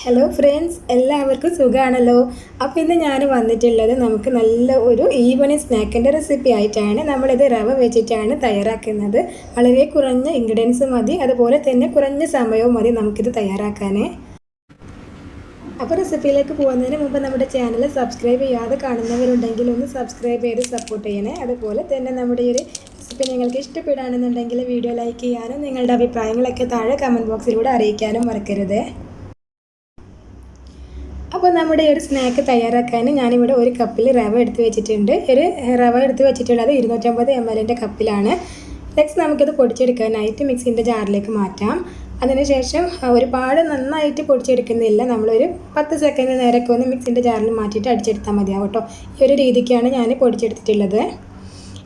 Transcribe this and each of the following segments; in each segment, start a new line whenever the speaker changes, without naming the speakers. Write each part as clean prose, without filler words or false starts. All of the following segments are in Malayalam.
ഹലോ ഫ്രണ്ട്സ്, എല്ലാവർക്കും സുഖമാണല്ലോ. അപ്പോൾ ഇന്ന് ഞാൻ വന്നിട്ടുള്ളത് നമുക്ക് നല്ല ഒരു ഈവനിങ് സ്നാക്കിൻ്റെ റെസിപ്പി ആയിട്ടാണ്. നമ്മളിത് റവ വെച്ചിട്ടാണ് തയ്യാറാക്കുന്നത്. വളരെ കുറഞ്ഞ ഇൻഗ്രീഡിയൻസ് മതി, അതുപോലെ തന്നെ കുറഞ്ഞ സമയവും മതി നമുക്കിത് തയ്യാറാക്കാൻ. അപ്പോൾ റെസിപ്പിയിലേക്ക് പോകുന്നതിന് മുമ്പ് നമ്മുടെ ചാനൽ സബ്സ്ക്രൈബ് ചെയ്യാതെ കാണുന്നവരുണ്ടെങ്കിൽ ഒന്ന് സബ്സ്ക്രൈബ് ചെയ്ത് സപ്പോർട്ട് ചെയ്യണേ. അതുപോലെ തന്നെ നമ്മുടെ ഈ റെസിപ്പി നിങ്ങൾക്ക് ഇഷ്ടപ്പെടുകയാണെന്നുണ്ടെങ്കിൽ വീഡിയോ ലൈക്ക് ചെയ്യാനും നിങ്ങളുടെ അഭിപ്രായങ്ങളൊക്കെ താഴെ കമൻറ്റ് ബോക്സിലൂടെ അറിയിക്കാനും മറക്കരുത്. അപ്പോൾ നമ്മുടെ ഒരു സ്നാക്ക് തയ്യാറാക്കാൻ ഞാനിവിടെ ഒരു കപ്പിൽ റവ എടുത്ത് വെച്ചിട്ടുണ്ട്. ഒരു റവ എടുത്ത് വെച്ചിട്ടുള്ളത് 250 ml കപ്പിലാണ്. നെക്സ്റ്റ് നമുക്കിത് പൊടിച്ചെടുക്കാനായിട്ട് മിക്സിൻ്റെ ജാറിലേക്ക് മാറ്റാം. അതിനുശേഷം ഒരുപാട് നന്നായിട്ട് പൊടിച്ചെടുക്കുന്നില്ല, നമ്മളൊരു 10 സെക്കൻഡ് നേരമൊക്കെ ഒന്ന് മിക്സിൻ്റെ ജാറിൽ മാറ്റിയിട്ട് അടിച്ചെടുത്താൽ മതിയാവും കേട്ടോ. ഈ ഒരു രീതിക്കാണ് ഞാൻ പൊടിച്ചെടുത്തിട്ടുള്ളത്.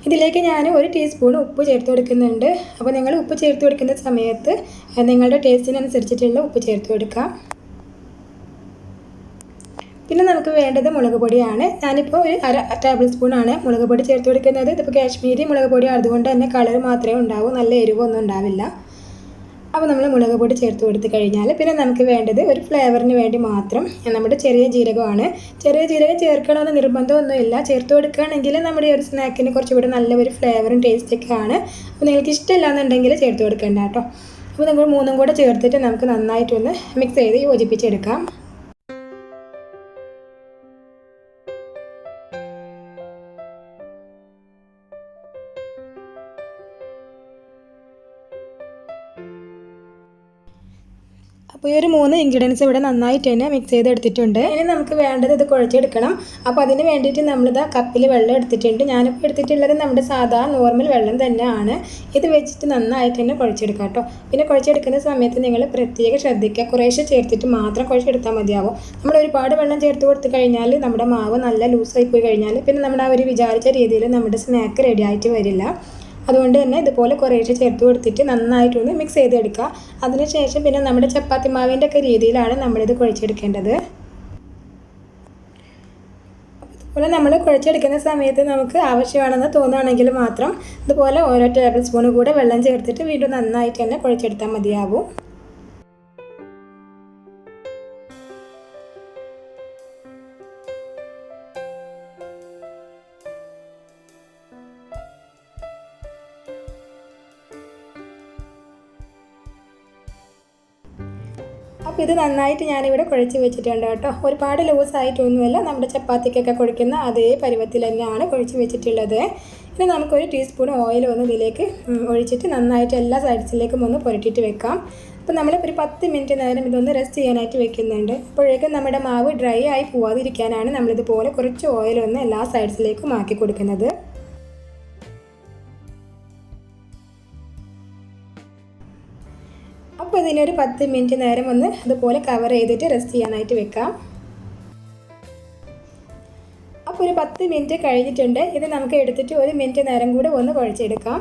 ഇതിലേക്ക് ഞാൻ 1 ടീസ്പൂൺ ഉപ്പ് ചേർത്ത് കൊടുക്കുന്നുണ്ട്. അപ്പോൾ നിങ്ങൾ ഉപ്പ് ചേർത്ത് കൊടുക്കുന്ന സമയത്ത് നിങ്ങളുടെ ടേസ്റ്റിനനുസരിച്ചിട്ടുള്ള ഉപ്പ് ചേർത്ത് കൊടുക്കാം. പിന്നെ നമുക്ക് വേണ്ടത് മുളക് പൊടിയാണ്. ഞാനിപ്പോൾ ഒരു 1/2 ടേബിൾ സ്പൂണാണ് മുളക് പൊടി ചേർത്ത് കൊടുക്കുന്നത്. ഇതിപ്പോൾ കാശ്മീരി മുളക് പൊടി അതുകൊണ്ട് തന്നെ കളർ മാത്രമേ ഉണ്ടാവൂ, നല്ല എരിവൊന്നും ഉണ്ടാവില്ല. അപ്പോൾ നമ്മൾ മുളക് പൊടി ചേർത്ത് കൊടുത്ത് കഴിഞ്ഞാൽ പിന്നെ നമുക്ക് വേണ്ടത് ഒരു ഫ്ലേവറിന് വേണ്ടി മാത്രം നമ്മുടെ ചെറിയ ജീരകമാണ്. ചെറിയ ജീരകം ചേർക്കണമെന്ന് നിർബന്ധമൊന്നുമില്ല, ചേർത്ത് കൊടുക്കുകയാണെങ്കിൽ നമ്മുടെ ഒരു സ്നാക്കിന് കുറച്ചുകൂടി നല്ല ഒരു ഫ്ലേവറും ടേസ്റ്റൊക്കെ ആണ്. അപ്പോൾ നിങ്ങൾക്ക് ഇഷ്ടമില്ല എന്നുണ്ടെങ്കിൽ ചേർത്ത് കൊടുക്കേണ്ട കേട്ടോ. അപ്പോൾ നിങ്ങൾ 3 കൂടെ ചേർത്തിട്ട് നമുക്ക് നന്നായിട്ടൊന്ന് മിക്സ് ചെയ്ത് യോജിപ്പിച്ചെടുക്കാം. അപ്പോൾ ഈ ഒരു 3 ഇൻഗ്രീഡിയൻസ് ഇവിടെ നന്നായിട്ട് തന്നെ മിക്സ് ചെയ്തെടുത്തിട്ടുണ്ട്. ഇനി നമുക്ക് വേണ്ടത് ഇത് കുഴച്ചെടുക്കണം. അപ്പോൾ അതിന് വേണ്ടിയിട്ട് നമ്മളിത് കപ്പിൽ വെള്ളം എടുത്തിട്ടുണ്ട്. ഞാനിപ്പോൾ എടുത്തിട്ടുള്ളത് നമ്മുടെ സാധാ നോർമൽ വെള്ളം തന്നെയാണ്. ഇത് വെച്ചിട്ട് നന്നായിട്ട് തന്നെ കുഴച്ചെടുക്കാം കേട്ടോ. പിന്നെ കുഴച്ചെടുക്കുന്ന സമയത്ത് നിങ്ങൾ പ്രത്യേകം ശ്രദ്ധിക്കുക, കുറേശ്ശെ ചേർത്തിട്ട് മാത്രം കുഴച്ചെടുത്താൽ മതിയാവും. നമ്മൾ ഒരുപാട് വെള്ളം ചേർത്ത് കൊടുത്തു കഴിഞ്ഞാൽ നമ്മുടെ മാവ് നല്ല ലൂസായി പോയി കഴിഞ്ഞാൽ പിന്നെ നമ്മുടെ ആ ഒരു വിചാരിച്ച രീതിയിൽ നമ്മുടെ സ്നാക്ക് റെഡി ആയിട്ട് വരില്ല. അതുകൊണ്ട് തന്നെ ഇതുപോലെ കുറേശ്ശെ ചേർത്ത് കൊടുത്തിട്ട് നന്നായിട്ടൊന്ന് മിക്സ് ചെയ്തെടുക്കുക. അതിനുശേഷം പിന്നെ നമ്മുടെ ചപ്പാത്തി മാവിൻ്റെ ഒക്കെ രീതിയിലാണ് നമ്മളിത് കുഴച്ചെടുക്കേണ്ടത്. അതുപോലെ നമ്മൾ കുഴച്ചെടുക്കുന്ന സമയത്ത് നമുക്ക് ആവശ്യമാണെന്ന് തോന്നുകയാണെങ്കിൽ മാത്രം ഇതുപോലെ ഓരോ ടേബിൾ സ്പൂൺ കൂടെ വെള്ളം ചേർത്തിട്ട് വീണ്ടും നന്നായിട്ട് തന്നെ കുഴച്ചെടുത്താൽ മതിയാവും. അപ്പോൾ ഇത് നന്നായിട്ട് ഞാനിവിടെ കുഴച്ച് വെച്ചിട്ടുണ്ട് കേട്ടോ. ഒരുപാട് ലൂസായിട്ടൊന്നുമല്ല, നമ്മുടെ ചപ്പാത്തിക്കൊക്കെ കുഴക്കുന്ന അതേ പരുവത്തിൽ തന്നെയാണ് കുഴച്ച് വെച്ചിട്ടുള്ളത്. ഇനി നമുക്കൊരു ടീസ്പൂൺ ഓയിൽ ഒന്ന് ഇതിലേക്ക് ഒഴിച്ചിട്ട് നന്നായിട്ട് എല്ലാ സൈഡ്സിലേക്കും ഒന്ന് പുരട്ടിയിട്ട് വെക്കാം. അപ്പോൾ നമ്മൾ ഒരു 10 മിനിറ്റ് നേരം ഇതൊന്ന് റെസ്റ്റ് ചെയ്യാനായിട്ട് വെക്കുന്നുണ്ട്. അപ്പോഴേക്കും നമ്മുടെ മാവ് ഡ്രൈ ആയി പോവാതിരിക്കാനാണ് നമ്മളിതുപോലെ കുറച്ച് ഓയിലൊന്ന് എല്ലാ സൈഡ്സിലേക്കും ആക്കി കൊടുക്കുന്നത്. അപ്പോൾ ഇതിനൊരു 10 മിനിറ്റ് നേരം ഒന്ന് അതുപോലെ കവർ ചെയ്തിട്ട് റെസ്റ്റ് ചെയ്യാനായിട്ട് വെക്കാം. അപ്പോൾ ഒരു 10 മിനിറ്റ് കഴിഞ്ഞിട്ടുണ്ട്. ഇത് നമുക്ക് എടുത്തിട്ട് 1 മിനിറ്റ് നേരം കൂടെ ഒന്ന് കുഴച്ചെടുക്കാം.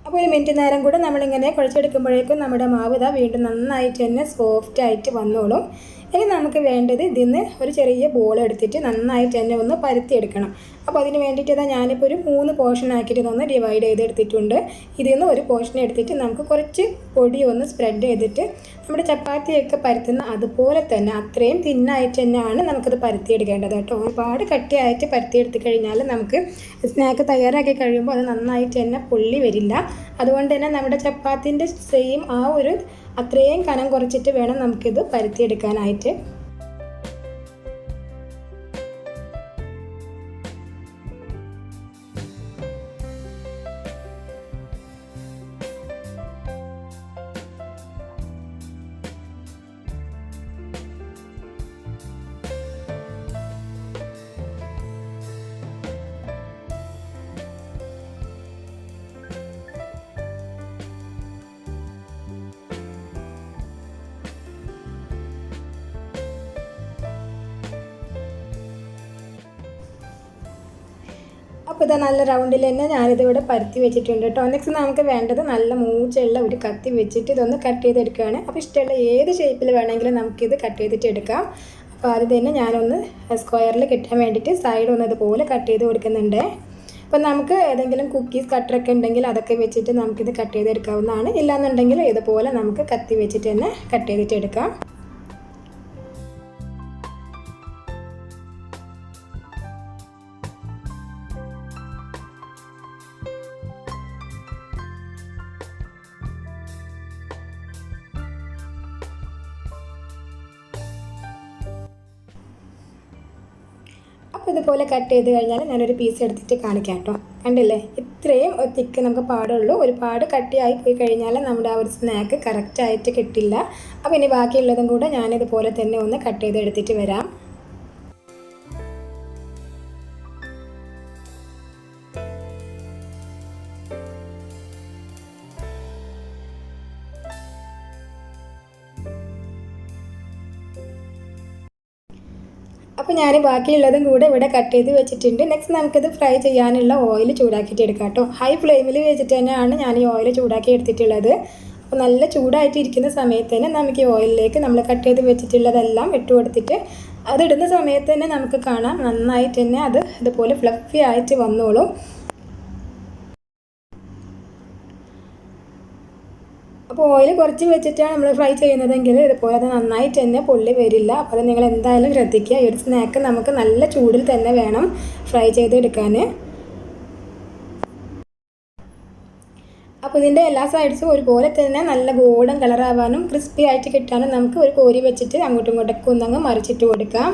അപ്പോൾ 1 മിനിറ്റ് നേരം കൂടെ നമ്മളിങ്ങനെ കുഴച്ചെടുക്കുമ്പോഴേക്കും നമ്മുടെ മാവ് ഇതാ വീണ്ടും നന്നായിട്ട് തന്നെ സോഫ്റ്റായിട്ട് വന്നോളും. ഇനി നമുക്ക് വേണ്ടത് ഇതിന്ന് ഒരു ചെറിയ ബോൾ എടുത്തിട്ട് നന്നായിട്ട് തന്നെ ഒന്ന് പരത്തിയെടുക്കണം. അപ്പോൾ അതിന് വേണ്ടിയിട്ട് ഇതാ ഞാനിപ്പോൾ ഒരു 3 പോർഷൻ ആക്കിയിട്ട് ഇതൊന്ന് ഡിവൈഡ് ചെയ്തെടുത്തിട്ടുണ്ട്. ഇതിൽ നിന്ന് ഒരു പോർഷൻ എടുത്തിട്ട് നമുക്ക് കുറച്ച് പൊടി ഒന്ന് സ്പ്രെഡ് ചെയ്തിട്ട് നമ്മുടെ ചപ്പാത്തിയൊക്കെ പരത്തുന്ന അതുപോലെ തന്നെ അത്രയും തിന്നായിട്ട് തന്നെയാണ് നമുക്കത് പരത്തിയെടുക്കേണ്ടത് കേട്ടോ. ഒരുപാട് കട്ടിയായിട്ട് പരത്തിയെടുത്ത് കഴിഞ്ഞാൽ നമുക്ക് സ്നാക്ക് തയ്യാറാക്കി കഴിയുമ്പോൾ അത് നന്നായിട്ട് തന്നെ പൊള്ളി വരില്ല. അതുകൊണ്ട് തന്നെ നമ്മുടെ ചപ്പാത്തിൻ്റെ സെയിം ആ ഒരു അത്രയും കനം കുറച്ചിട്ട് വേണം നമുക്കിത് പരത്തിയെടുക്കാനായിട്ട്. അപ്പോൾ ഇത് നല്ല റൗണ്ടിൽ തന്നെ ഞാനിതിവിടെ പരത്തി വെച്ചിട്ടുണ്ട് കേട്ടോ. നെക്സ്റ്റ് നമുക്ക് വേണ്ടത് നല്ല മൂച്ചുള്ള ഒരു കത്തി വെച്ചിട്ട് ഇതൊന്ന് കട്ട് ചെയ്തെടുക്കുകയാണ്. അപ്പോൾ ഇഷ്ടമുള്ള ഏത് ഷേപ്പിൽ വേണമെങ്കിലും നമുക്കിത് കട്ട് ചെയ്തിട്ട് എടുക്കാം. അപ്പോൾ ആദ്യം തന്നെ ഞാനൊന്ന് സ്ക്വയറിൽ കിട്ടാൻ വേണ്ടിയിട്ട് സൈഡ് ഒന്ന് ഇതുപോലെ കട്ട് ചെയ്ത് കൊടുക്കുന്നുണ്ട്. അപ്പോൾ നമുക്ക് ഏതെങ്കിലും കുക്കീസ് കട്ടറൊക്കെ ഉണ്ടെങ്കിൽ അതൊക്കെ വെച്ചിട്ട് നമുക്കിത് കട്ട് ചെയ്തെടുക്കാവുന്നതാണ്. ഇല്ലാന്നുണ്ടെങ്കിൽ ഇതുപോലെ നമുക്ക് കത്തി വെച്ചിട്ട് തന്നെ കട്ട് ചെയ്തിട്ട് എടുക്കാം. അപ്പോൾ ഇതുപോലെ കട്ട് ചെയ്ത് കഴിഞ്ഞാൽ ഞാനൊരു പീസ് എടുത്തിട്ട് കാണിക്കാം കേട്ടോ. കണ്ടില്ലേ, ഇത്രയും തിക്ക് നമുക്ക് പാടുള്ളൂ. ഒരുപാട് കട്ടിയായി പോയി കഴിഞ്ഞാൽ നമ്മുടെ ആ ഒരു സ്നാക്ക് കറക്റ്റായിട്ട് കിട്ടില്ല. അപ്പോൾ ഇനി ബാക്കിയുള്ളതും കൂടെ ഞാനിതുപോലെ തന്നെ ഒന്ന് കട്ട് ചെയ്ത് എടുത്തിട്ട് വരാം. അപ്പോൾ ഞാൻ ബാക്കിയുള്ളതും കൂടെ ഇവിടെ കട്ട് ചെയ്ത് വെച്ചിട്ടുണ്ട്. നെക്സ്റ്റ് നമുക്കിത് ഫ്രൈ ചെയ്യാനുള്ള ഓയിൽ ചൂടാക്കിയിട്ട് എടുക്കാം കേട്ടോ. ഹൈ ഫ്ലെയിമിൽ വെച്ചിട്ട് തന്നെയാണ് ഞാൻ ഈ ഓയിൽ ചൂടാക്കി എടുത്തിട്ടുള്ളത്. അപ്പോൾ നല്ല ചൂടായിട്ട് ഇരിക്കുന്ന സമയത്ത് തന്നെ നമുക്ക് ഈ ഓയിലിലേക്ക് നമ്മൾ കട്ട് ചെയ്ത് വെച്ചിട്ടുള്ളതെല്ലാം ഇട്ട് കൊടുത്തിട്ട് അതിടുന്ന സമയത്ത് തന്നെ നമുക്ക് കാണാം നന്നായിട്ട് തന്നെ അത് ഇതുപോലെ ഫ്ലഫി ആയിട്ട് വന്നോളും. അപ്പോൾ ഓയിൽ കുറച്ച് വെച്ചിട്ടാണ് നമ്മൾ ഫ്രൈ ചെയ്യുന്നതെങ്കിൽ ഇതുപോലെ അത് നന്നായിട്ട് തന്നെ പൊള്ളി വരില്ല. അപ്പോൾ അത് നിങ്ങൾ എന്തായാലും ശ്രദ്ധിക്കുക. ഈ ഒരു സ്നാക്ക് നമുക്ക് നല്ല ചൂടിൽ തന്നെ വേണം ഫ്രൈ ചെയ്തെടുക്കാൻ. അപ്പോൾ ഇതിൻ്റെ എല്ലാ സൈഡ്സും ഒരുപോലെ തന്നെ നല്ല ഗോൾഡൻ കളറാവാനും ക്രിസ്പി ആയിട്ട് കിട്ടാനും നമുക്ക് ഒരു കോരി വെച്ചിട്ട് അങ്ങോട്ടും ഇങ്ങോട്ടൊക്കെ ഒന്നങ്ങ് മറിച്ചിട്ട് കൊടുക്കാം.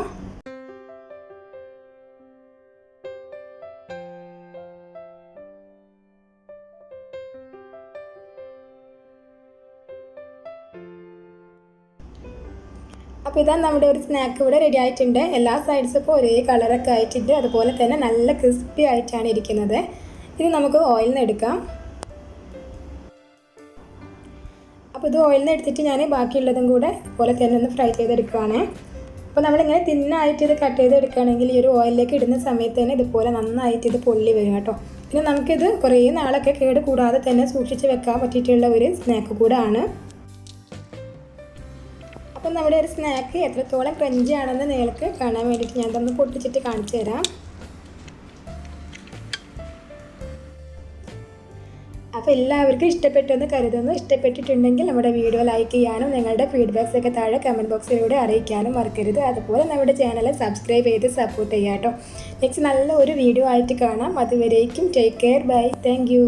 അപ്പോൾ ഇതാ നമ്മുടെ ഒരു സ്നാക്ക് ഇവിടെ റെഡി ആയിട്ടുണ്ട്. എല്ലാ സൈഡ്സും ഇപ്പോൾ ഒരേ കളറൊക്കെ ആയിട്ടുണ്ട്. അതുപോലെ തന്നെ നല്ല ക്രിസ്പി ആയിട്ടാണ് ഇരിക്കുന്നത്. ഇത് നമുക്ക് ഓയിലിൽ നിന്ന് എടുക്കാം. അപ്പോൾ ഇത് ഓയിലിൽ നിന്ന് എടുത്തിട്ട് ഞാൻ ബാക്കിയുള്ളതും കൂടെ ഇതുപോലെ തന്നെ ഒന്ന് ഫ്രൈ ചെയ്തെടുക്കുകയാണ്. അപ്പോൾ നമ്മളിങ്ങനെ തിന്നായിട്ട് ഇത് കട്ട് ചെയ്തെടുക്കുകയാണെങ്കിൽ ഈ ഒരു ഓയിലിലേക്ക് ഇടുന്ന സമയത്ത് തന്നെ ഇതുപോലെ നന്നായിട്ട് ഇത് പൊള്ളി വരും കേട്ടോ. പിന്നെ നമുക്കിത് കുറേ നാളൊക്കെ കേട് കൂടാതെ തന്നെ സൂക്ഷിച്ച് വെക്കാൻ പറ്റിയിട്ടുള്ള ഒരു സ്നാക്ക് കൂടെ ആണ്. അപ്പം നമ്മുടെ ഒരു സ്നാക്ക് എത്രത്തോളം ക്രഞ്ചി ആണെന്ന് നിങ്ങൾക്ക് കാണാൻ വേണ്ടിയിട്ട് ഞാൻ തന്നെ പൊട്ടിച്ചിട്ട് കാണിച്ചു തരാം. അപ്പോൾ എല്ലാവർക്കും ഇഷ്ടപ്പെട്ടെന്ന് കരുതുന്നു. ഇഷ്ടപ്പെട്ടിട്ടുണ്ടെങ്കിൽ നമ്മുടെ വീഡിയോ ലൈക്ക് ചെയ്യാനും നിങ്ങളുടെ ഫീഡ്ബാക്സ് ഒക്കെ താഴെ കമൻറ്റ് ബോക്സിലൂടെ അറിയിക്കാനും മറക്കരുത്. അതുപോലെ നമ്മുടെ ചാനൽ സബ്സ്ക്രൈബ് ചെയ്ത് സപ്പോർട്ട് ചെയ്യാം കേട്ടോ. നെക്സ്റ്റ് നല്ല ഒരു വീഡിയോ ആയിട്ട് കാണാം. അതുവരേക്കും take care, bye, thank U.